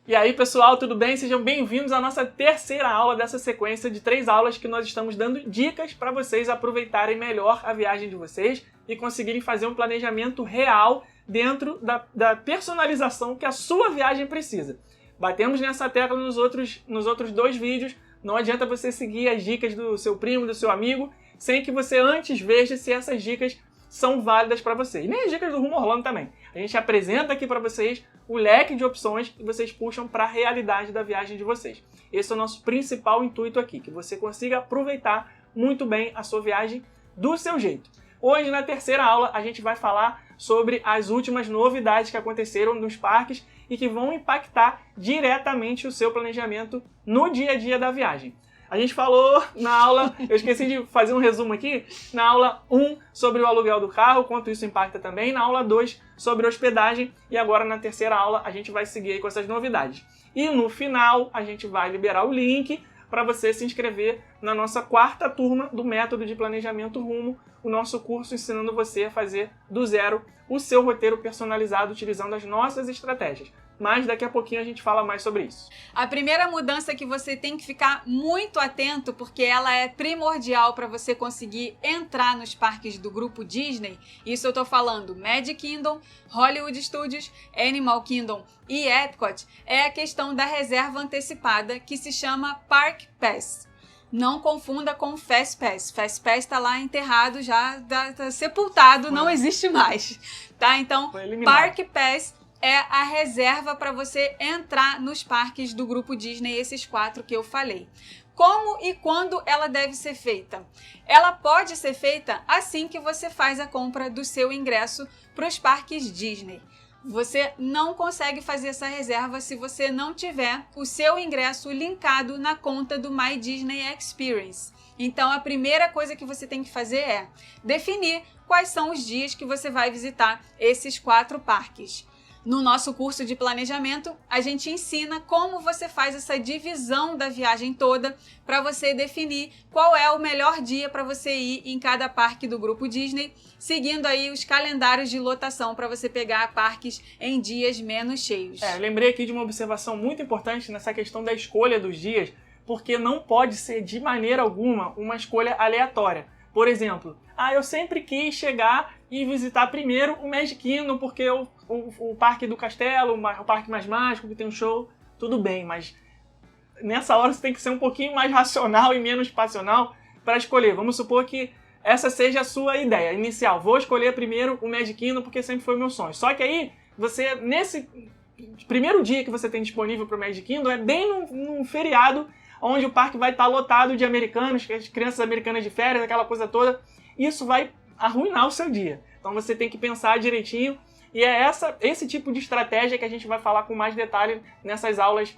E aí, pessoal, tudo bem? Sejam bem-vindos à nossa terceira aula dessa sequência de 3 aulas que nós estamos dando dicas para vocês aproveitarem melhor a viagem de vocês e conseguirem fazer um planejamento real dentro da personalização que a sua viagem precisa. Batemos nessa tecla nos outros 2 vídeos. Não adianta você seguir as dicas do seu primo, do seu amigo, sem que você antes veja se essas dicas são válidas para você. E nem as dicas do Rumo Orlando também. A gente apresenta aqui para vocês o leque de opções que vocês puxam para a realidade da viagem de vocês. Esse é o nosso principal intuito aqui, que você consiga aproveitar muito bem a sua viagem do seu jeito. Hoje, na terceira aula, a gente vai falar sobre as últimas novidades que aconteceram nos parques e que vão impactar diretamente o seu planejamento no dia a dia da viagem. A gente falou na aula, eu esqueci de fazer um resumo aqui, na aula 1 sobre o aluguel do carro, quanto isso impacta também, na aula 2 sobre hospedagem e agora na terceira aula a gente vai seguir aí com essas novidades. E no final a gente vai liberar o link para você se inscrever na nossa 4ª turma do Método de Planejamento Rumo, o nosso curso ensinando você a fazer do zero o seu roteiro personalizado utilizando as nossas estratégias. Mas daqui a pouquinho a gente fala mais sobre isso. A primeira mudança que você tem que ficar muito atento, porque ela é primordial para você conseguir entrar nos parques do grupo Disney, isso eu tô falando Magic Kingdom, Hollywood Studios, Animal Kingdom e Epcot, é a questão da reserva antecipada, que se chama Park Pass. Não confunda com Fast Pass. Fast Pass está lá enterrado, já tá sepultado, não existe mais. Tá? Então, Park Pass é a reserva para você entrar nos parques do grupo Disney, esses 4 que eu falei. Como e quando ela deve ser feita? Ela pode ser feita assim que você faz a compra do seu ingresso para os parques Disney. Você não consegue fazer essa reserva se você não tiver o seu ingresso linkado na conta do My Disney Experience. Então, a primeira coisa que você tem que fazer é definir quais são os dias que você vai visitar esses 4 parques. No nosso curso de planejamento, a gente ensina como você faz essa divisão da viagem toda para você definir qual é o melhor dia para você ir em cada parque do grupo Disney, seguindo aí os calendários de lotação para você pegar parques em dias menos cheios. Eu lembrei aqui de uma observação muito importante nessa questão da escolha dos dias, porque não pode ser de maneira alguma uma escolha aleatória. Por exemplo, eu sempre quis chegar e visitar primeiro o Magic Kingdom, porque o Parque do Castelo, o parque mais mágico, que tem um show, tudo bem, mas nessa hora você tem que ser um pouquinho mais racional e menos passional para escolher. Vamos supor que essa seja a sua ideia inicial. Vou escolher primeiro o Magic Kingdom porque sempre foi meu sonho. Só que aí, você, nesse primeiro dia que você tem disponível para o Magic Kingdom, é bem num feriado, onde o parque vai estar lotado de americanos, as crianças americanas de férias, aquela coisa toda. Isso vai arruinar o seu dia. Então você tem que pensar direitinho. E é esse tipo de estratégia que a gente vai falar com mais detalhe nessas aulas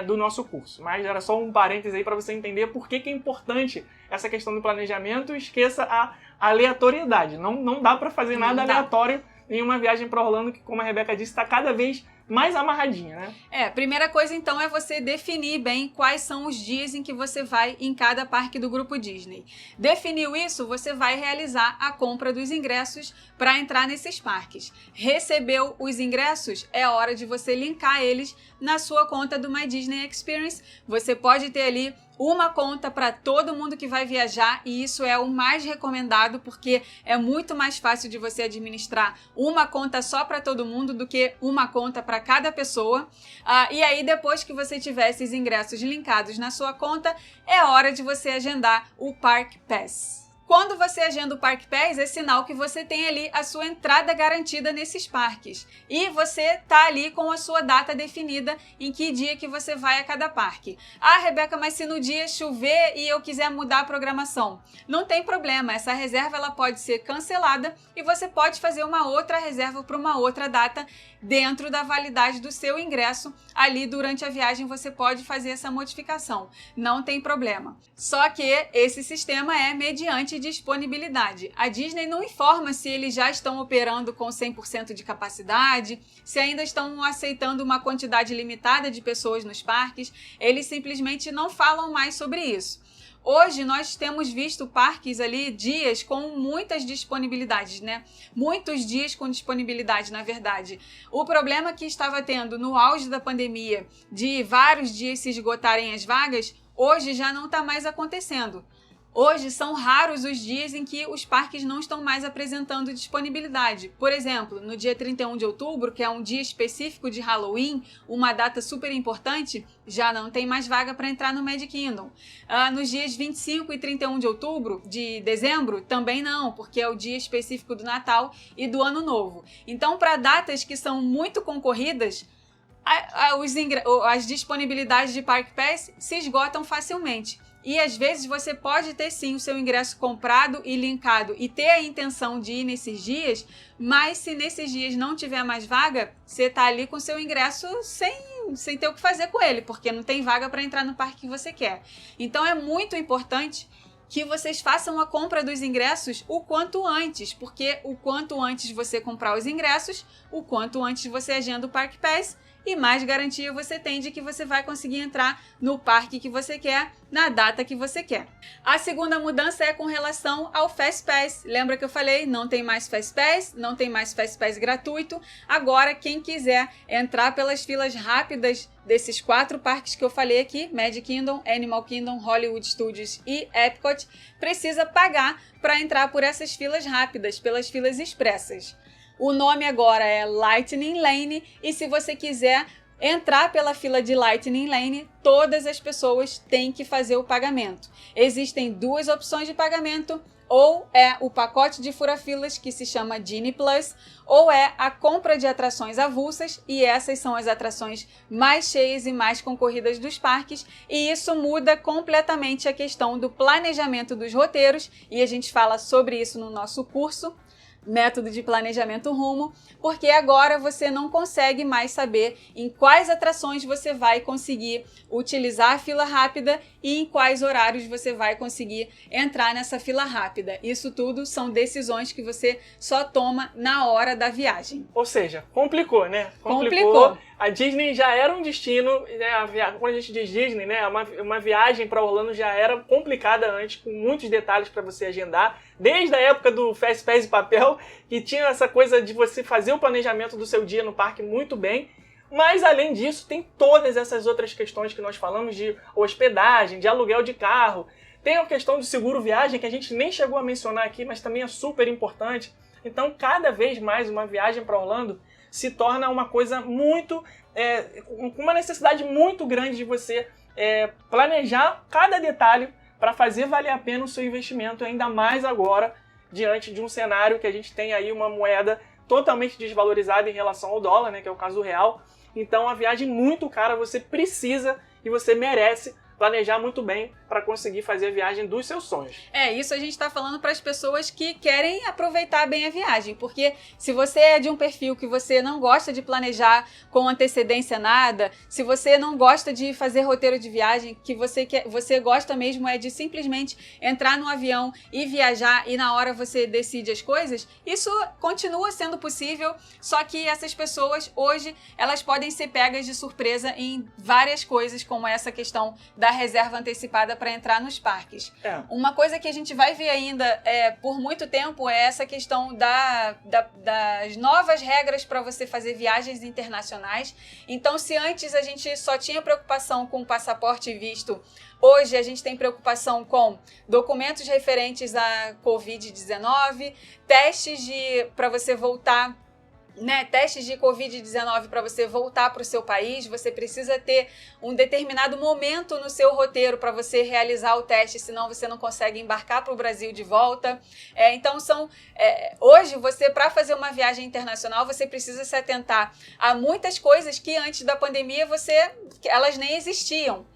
do nosso curso. Mas era só um parêntese aí para você entender por que é importante essa questão do planejamento. Esqueça a aleatoriedade. Não dá para fazer nada aleatório em uma viagem para Orlando, que, como a Rebeca disse, está cada vez mais amarradinha, né? Primeira coisa então é você definir bem quais são os dias em que você vai em cada parque do grupo Disney. Definiu isso, você vai realizar a compra dos ingressos para entrar nesses parques. Recebeu os ingressos, é hora de você linkar eles na sua conta do My Disney Experience. Você pode ter ali uma conta para todo mundo que vai viajar e isso é o mais recomendado porque é muito mais fácil de você administrar uma conta só para todo mundo do que uma conta para cada pessoa. E aí, depois que você tiver esses ingressos linkados na sua conta, é hora de você agendar o Park Pass. Quando você agenda o Park Pass, é sinal que você tem ali a sua entrada garantida nesses parques. E você tá ali com a sua data definida em que dia que você vai a cada parque. Rebeca, mas se no dia chover e eu quiser mudar a programação? Não tem problema, essa reserva ela pode ser cancelada e você pode fazer uma outra reserva para uma outra data dentro da validade do seu ingresso. Ali durante a viagem você pode fazer essa modificação, não tem problema. Só que esse sistema é mediante disponibilidade. A Disney não informa se eles já estão operando com 100% de capacidade, se ainda estão aceitando uma quantidade limitada de pessoas nos parques. Eles simplesmente não falam mais sobre isso. Hoje nós temos visto parques ali, dias com muitas disponibilidades, né? Muitos dias com disponibilidade, na verdade. O problema que estava tendo no auge da pandemia, de vários dias se esgotarem as vagas, hoje já não está mais acontecendo. Hoje são raros os dias em que os parques não estão mais apresentando disponibilidade. Por exemplo, no dia 31 de outubro, que é um dia específico de Halloween, uma data super importante, já não tem mais vaga para entrar no Magic Kingdom. Nos dias 25 e 31 de dezembro, também não, porque é o dia específico do Natal e do Ano Novo. Então, para datas que são muito concorridas, as disponibilidades de Park Pass se esgotam facilmente. E às vezes você pode ter sim o seu ingresso comprado e linkado e ter a intenção de ir nesses dias, mas se nesses dias não tiver mais vaga, você tá ali com o seu ingresso sem ter o que fazer com ele, porque não tem vaga para entrar no parque que você quer. Então é muito importante que vocês façam a compra dos ingressos o quanto antes, porque o quanto antes você comprar os ingressos, o quanto antes você agenda o Park Pass, e mais garantia você tem de que você vai conseguir entrar no parque que você quer, na data que você quer. A segunda mudança é com relação ao Fast Pass. Lembra que eu falei? Não tem mais Fast Pass, não tem mais Fast Pass gratuito. Agora, quem quiser entrar pelas filas rápidas desses 4 parques que eu falei aqui, Magic Kingdom, Animal Kingdom, Hollywood Studios e Epcot, precisa pagar para entrar por essas filas rápidas, pelas filas expressas. O nome agora é Lightning Lane e se você quiser entrar pela fila de Lightning Lane, todas as pessoas têm que fazer o pagamento. Existem 2 opções de pagamento, ou é o pacote de fura-filas, que se chama Genie Plus, ou é a compra de atrações avulsas, e essas são as atrações mais cheias e mais concorridas dos parques, e isso muda completamente a questão do planejamento dos roteiros, e a gente fala sobre isso no nosso curso, Método de Planejamento Rumo, porque agora você não consegue mais saber em quais atrações você vai conseguir utilizar a fila rápida e em quais horários você vai conseguir entrar nessa fila rápida. Isso tudo são decisões que você só toma na hora da viagem. Ou seja, complicou, né? Complicou. A Disney já era um destino, né? Quando a gente diz Disney, né? Uma viagem para Orlando já era complicada antes, com muitos detalhes para você agendar. Desde a época do Fast Pass e papel, que tinha essa coisa de você fazer o planejamento do seu dia no parque muito bem. Mas, além disso, tem todas essas outras questões que nós falamos de hospedagem, de aluguel de carro. Tem a questão do seguro viagem, que a gente nem chegou a mencionar aqui, mas também é super importante. Então, cada vez mais uma viagem para Orlando se torna uma coisa muito... com uma necessidade muito grande de você planejar cada detalhe para fazer valer a pena o seu investimento, ainda mais agora, diante de um cenário que a gente tem aí uma moeda totalmente desvalorizada em relação ao dólar, né, que é o caso do real. Então, a viagem muito cara, você precisa e você merece planejar muito bem para conseguir fazer a viagem dos seus sonhos. Isso a gente está falando para as pessoas que querem aproveitar bem a viagem, porque se você é de um perfil que você não gosta de planejar com antecedência nada, se você não gosta de fazer roteiro de viagem, que você gosta mesmo de simplesmente entrar no avião e viajar e na hora você decide as coisas, isso continua sendo possível, só que essas pessoas hoje, elas podem ser pegas de surpresa em várias coisas, como essa questão da reserva antecipada para entrar nos parques. Uma coisa que a gente vai ver ainda por muito tempo é essa questão das novas regras para você fazer viagens internacionais. Então, se antes a gente só tinha preocupação com passaporte e visto, hoje a gente tem preocupação com documentos referentes à Covid-19, testes para você voltar, testes de Covid-19 para você voltar para o seu país, você precisa ter um determinado momento no seu roteiro para você realizar o teste, senão você não consegue embarcar para o Brasil de volta. Então, hoje, para fazer uma viagem internacional, você precisa se atentar a muitas coisas que antes da pandemia elas nem existiam.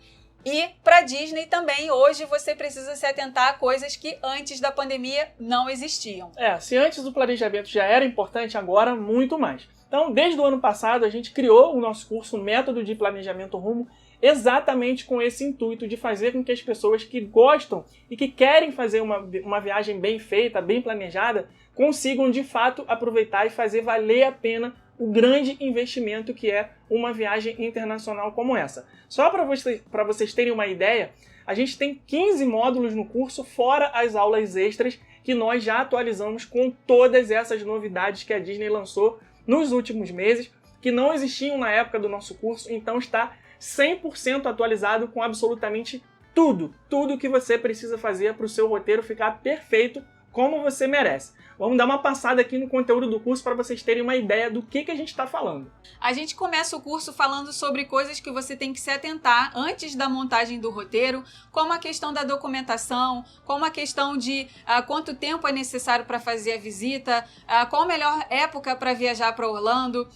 E para Disney também, hoje você precisa se atentar a coisas que antes da pandemia não existiam. Se antes o planejamento já era importante, agora muito mais. Então, desde o ano passado, a gente criou o nosso curso Método de Planejamento Rumo exatamente com esse intuito de fazer com que as pessoas que gostam e que querem fazer uma viagem bem feita, bem planejada, consigam de fato aproveitar e fazer valer a pena o grande investimento que é uma viagem internacional como essa. Só para vocês terem uma ideia, a gente tem 15 módulos no curso, fora as aulas extras que nós já atualizamos com todas essas novidades que a Disney lançou nos últimos meses, que não existiam na época do nosso curso, então está 100% atualizado com absolutamente tudo que você precisa fazer para o seu roteiro ficar perfeito como você merece. Vamos dar uma passada aqui no conteúdo do curso para vocês terem uma ideia do que a gente está falando. A gente começa o curso falando sobre coisas que você tem que se atentar antes da montagem do roteiro, como a questão da documentação, como a questão de quanto tempo é necessário para fazer a visita, qual a melhor época para viajar para Orlando,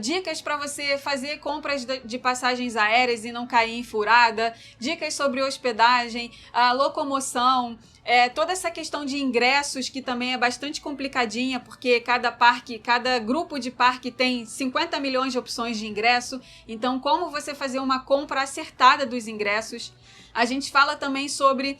dicas para você fazer compras de passagens aéreas e não cair em furada, dicas sobre hospedagem, locomoção, toda essa questão de ingressos, que também é bastante complicadinha, porque cada grupo de parque tem 50 milhões de opções de ingresso, então como você fazer uma compra acertada dos ingressos. A gente fala também sobre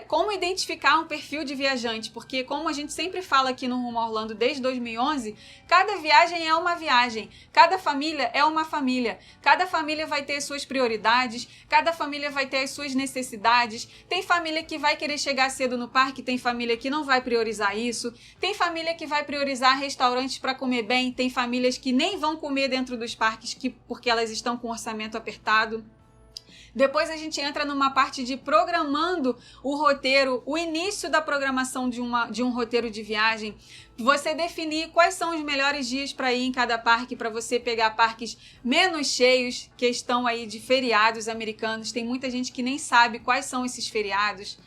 como identificar um perfil de viajante, porque como a gente sempre fala aqui no Rumo a Orlando desde 2011, cada viagem é uma viagem, cada família é uma família, cada família vai ter suas prioridades, cada família vai ter as suas necessidades, tem família que vai querer chegar cedo no parque, tem família que não vai priorizar isso, tem família que vai priorizar restaurantes para comer bem, tem famílias que nem vão comer dentro dos parques porque elas estão com orçamento apertado. Depois a gente entra numa parte de programando o roteiro, o início da programação de um roteiro de viagem. Você definir quais são os melhores dias para ir em cada parque, para você pegar parques menos cheios, questão aí de feriados americanos. Tem muita gente que nem sabe quais são esses feriados.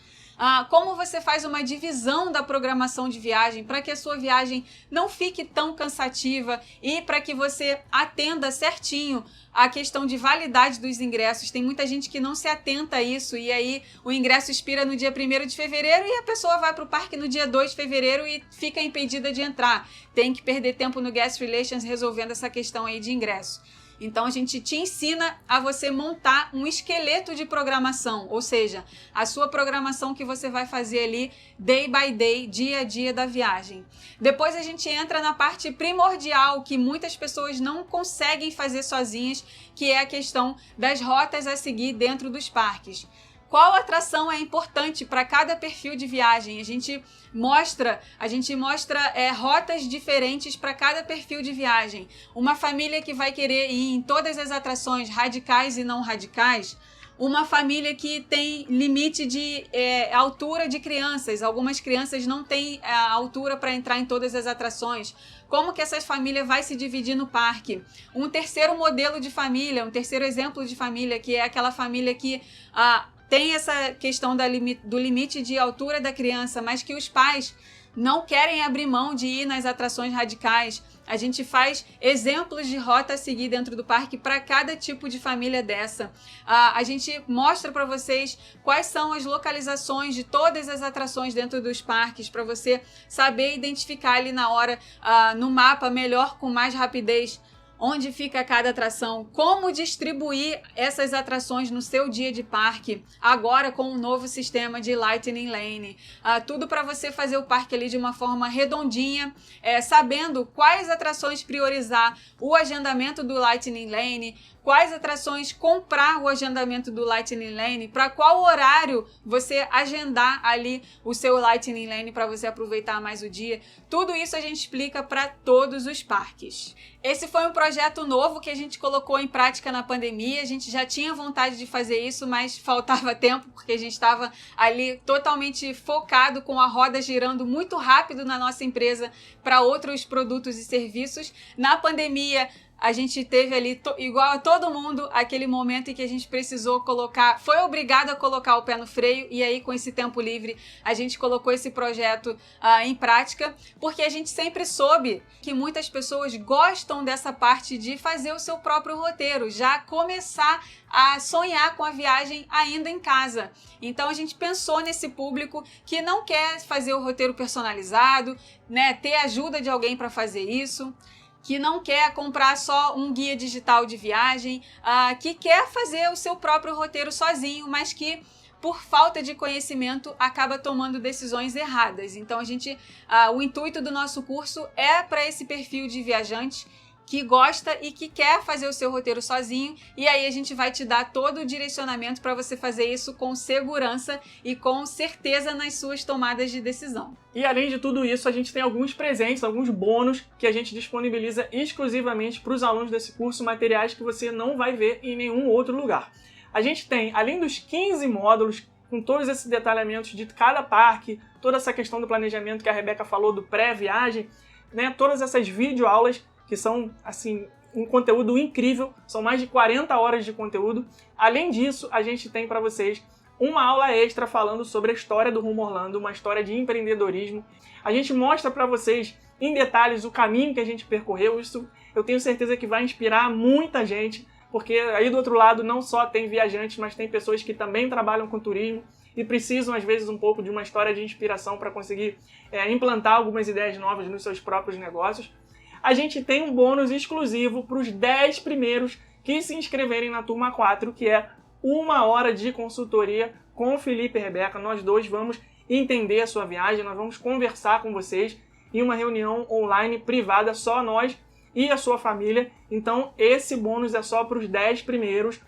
Como você faz uma divisão da programação de viagem para que a sua viagem não fique tão cansativa e para que você atenda certinho a questão de validade dos ingressos. Tem muita gente que não se atenta a isso e aí o ingresso expira no dia 1º de fevereiro e a pessoa vai para o parque no dia 2 de fevereiro e fica impedida de entrar. Tem que perder tempo no Guest Relations resolvendo essa questão aí de ingresso. Então, a gente te ensina a você montar um esqueleto de programação, ou seja, a sua programação que você vai fazer ali day by day, dia a dia da viagem. Depois a gente entra na parte primordial, que muitas pessoas não conseguem fazer sozinhas, que é a questão das rotas a seguir dentro dos parques. Qual atração é importante para cada perfil de viagem? A gente mostra rotas diferentes para cada perfil de viagem. Uma família que vai querer ir em todas as atrações radicais e não radicais. Uma família que tem limite de altura de crianças. Algumas crianças não têm a altura para entrar em todas as atrações. Como que essa família vai se dividir no parque? Um terceiro modelo de família, um terceiro exemplo de família, que é aquela família que tem essa questão do limite de altura da criança, mas que os pais não querem abrir mão de ir nas atrações radicais. A gente faz exemplos de rota a seguir dentro do parque para cada tipo de família dessa. A gente mostra para vocês quais são as localizações de todas as atrações dentro dos parques, para você saber identificar ali na hora, no mapa, melhor, com mais rapidez, onde fica cada atração, como distribuir essas atrações no seu dia de parque, agora com um novo sistema de Lightning Lane. Tudo para você fazer o parque ali de uma forma redondinha, sabendo quais atrações priorizar, o agendamento do Lightning Lane, quais atrações comprar o agendamento do Lightning Lane, para qual horário você agendar ali o seu Lightning Lane para você aproveitar mais o dia. Tudo isso a gente explica para todos os parques. Esse foi um projeto novo que a gente colocou em prática na pandemia. A gente já tinha vontade de fazer isso, mas faltava tempo, porque a gente estava ali totalmente focado, com a roda girando muito rápido na nossa empresa para outros produtos e serviços. Na pandemia, a gente teve ali, igual a todo mundo, aquele momento em que a gente precisou foi obrigado a colocar o pé no freio, e aí com esse tempo livre a gente colocou esse projeto em prática, porque a gente sempre soube que muitas pessoas gostam dessa parte de fazer o seu próprio roteiro, já começar a sonhar com a viagem ainda em casa. Então a gente pensou nesse público que não quer fazer o roteiro personalizado, né, ter ajuda de alguém para fazer isso, que não quer comprar só um guia digital de viagem, que quer fazer o seu próprio roteiro sozinho, mas que por falta de conhecimento acaba tomando decisões erradas. Então o intuito do nosso curso é para esse perfil de viajante que gosta e que quer fazer o seu roteiro sozinho, e aí a gente vai te dar todo o direcionamento para você fazer isso com segurança e com certeza nas suas tomadas de decisão. E além de tudo isso, a gente tem alguns presentes, alguns bônus que a gente disponibiliza exclusivamente para os alunos desse curso, materiais que você não vai ver em nenhum outro lugar. A gente tem, além dos 15 módulos, com todos esses detalhamentos de cada parque, toda essa questão do planejamento que a Rebeca falou do pré-viagem, né, todas essas videoaulas que são, assim, um conteúdo incrível, são mais de 40 horas de conteúdo. Além disso, a gente tem para vocês uma aula extra falando sobre a história do Rumo Orlando, uma história de empreendedorismo. A gente mostra para vocês em detalhes o caminho que a gente percorreu. Isso eu tenho certeza que vai inspirar muita gente, porque aí do outro lado não só tem viajantes, mas tem pessoas que também trabalham com turismo e precisam, às vezes, um pouco de uma história de inspiração para conseguir implantar algumas ideias novas nos seus próprios negócios. A gente tem um bônus exclusivo para os 10 primeiros que se inscreverem na turma 4, que é 1 hora de consultoria com o Felipe e Rebeca. Nós dois vamos entender a sua viagem, nós vamos conversar com vocês em uma reunião online privada, só nós e a sua família. Então esse bônus é só para os 10 primeiros.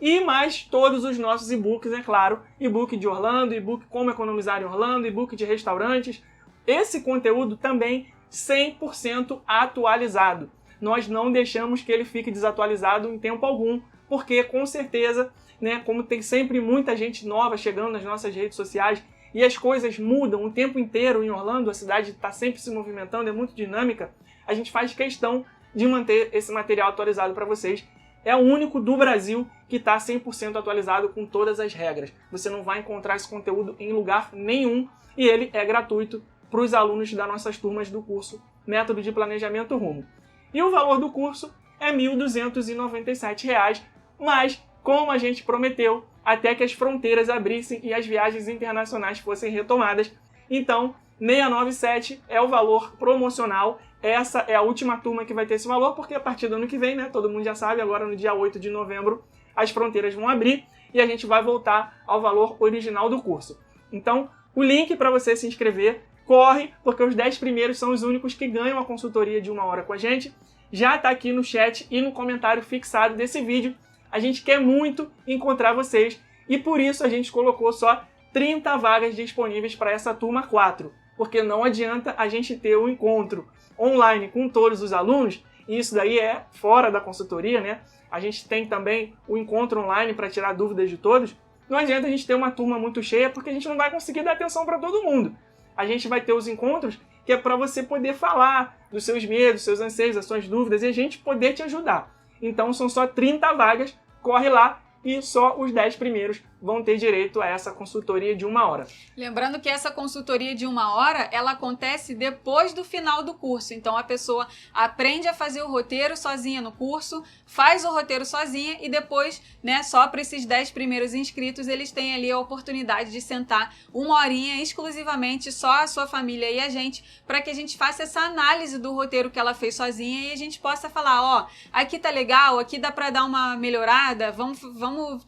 E mais todos os nossos e-books, é claro. E-book de Orlando, e-book Como Economizar em Orlando, e-book de restaurantes. Esse conteúdo também 100% atualizado. Nós não deixamos que ele fique desatualizado em tempo algum, porque com certeza, né, como tem sempre muita gente nova chegando nas nossas redes sociais e as coisas mudam o tempo inteiro em Orlando, a cidade está sempre se movimentando, é muito dinâmica, a gente faz questão de manter esse material atualizado para vocês. É o único do Brasil que está 100% atualizado com todas as regras. Você não vai encontrar esse conteúdo em lugar nenhum e ele é gratuito para os alunos das nossas turmas do curso Método de Planejamento Rumo. E o valor do curso é R$ 1.297, mas, como a gente prometeu, até que as fronteiras abrissem e as viagens internacionais fossem retomadas, então 697 é o valor promocional. Essa é a última turma que vai ter esse valor, porque a partir do ano que vem, né, todo mundo já sabe, agora no dia 8 de novembro, as fronteiras vão abrir e a gente vai voltar ao valor original do curso. Então, o link para você se inscrever, corre, porque os 10 primeiros são os únicos que ganham a consultoria de 1 hora com a gente. Já está aqui no chat e no comentário fixado desse vídeo. A gente quer muito encontrar vocês e por isso a gente colocou só 30 vagas disponíveis para essa turma 4. Porque não adianta a gente ter um encontro online com todos os alunos, e isso daí é fora da consultoria, né? A gente tem também o encontro online para tirar dúvidas de todos. Não adianta a gente ter uma turma muito cheia, porque a gente não vai conseguir dar atenção para todo mundo. A gente vai ter os encontros que é para você poder falar dos seus medos, seus anseios, das suas dúvidas e a gente poder te ajudar. Então são só 30 vagas, corre lá e só os 10 primeiros vão ter direito a essa consultoria de 1 hora. Lembrando que essa consultoria de 1 hora, ela acontece depois do final do curso. Então a pessoa aprende a fazer o roteiro sozinha no curso, faz o roteiro sozinha e depois, né, só para esses 10 primeiros inscritos, eles têm ali a oportunidade de sentar 1 horinha exclusivamente só a sua família e a gente, para que a gente faça essa análise do roteiro que ela fez sozinha e a gente possa falar, ó, aqui tá legal, aqui dá para dar uma melhorada, vamos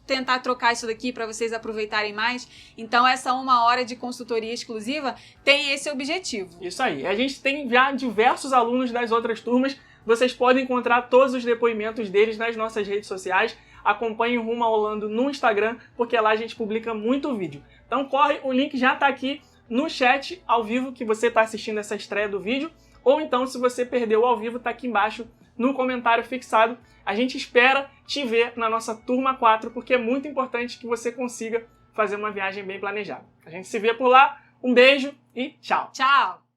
tentar trocar isso daqui para vocês aproveitarem mais. Então essa 1 hora de consultoria exclusiva tem esse objetivo. Isso aí. A gente tem já diversos alunos das outras turmas. Vocês podem encontrar todos os depoimentos deles nas nossas redes sociais. Acompanhem o Rumo a Orlando no Instagram, porque lá a gente publica muito vídeo. Então corre, o link já está aqui no chat ao vivo que você está assistindo essa estreia do vídeo. Ou então, se você perdeu ao vivo, está aqui embaixo no comentário fixado. A gente espera te ver na nossa turma 4, porque é muito importante que você consiga fazer uma viagem bem planejada. A gente se vê por lá. Um beijo e tchau! Tchau!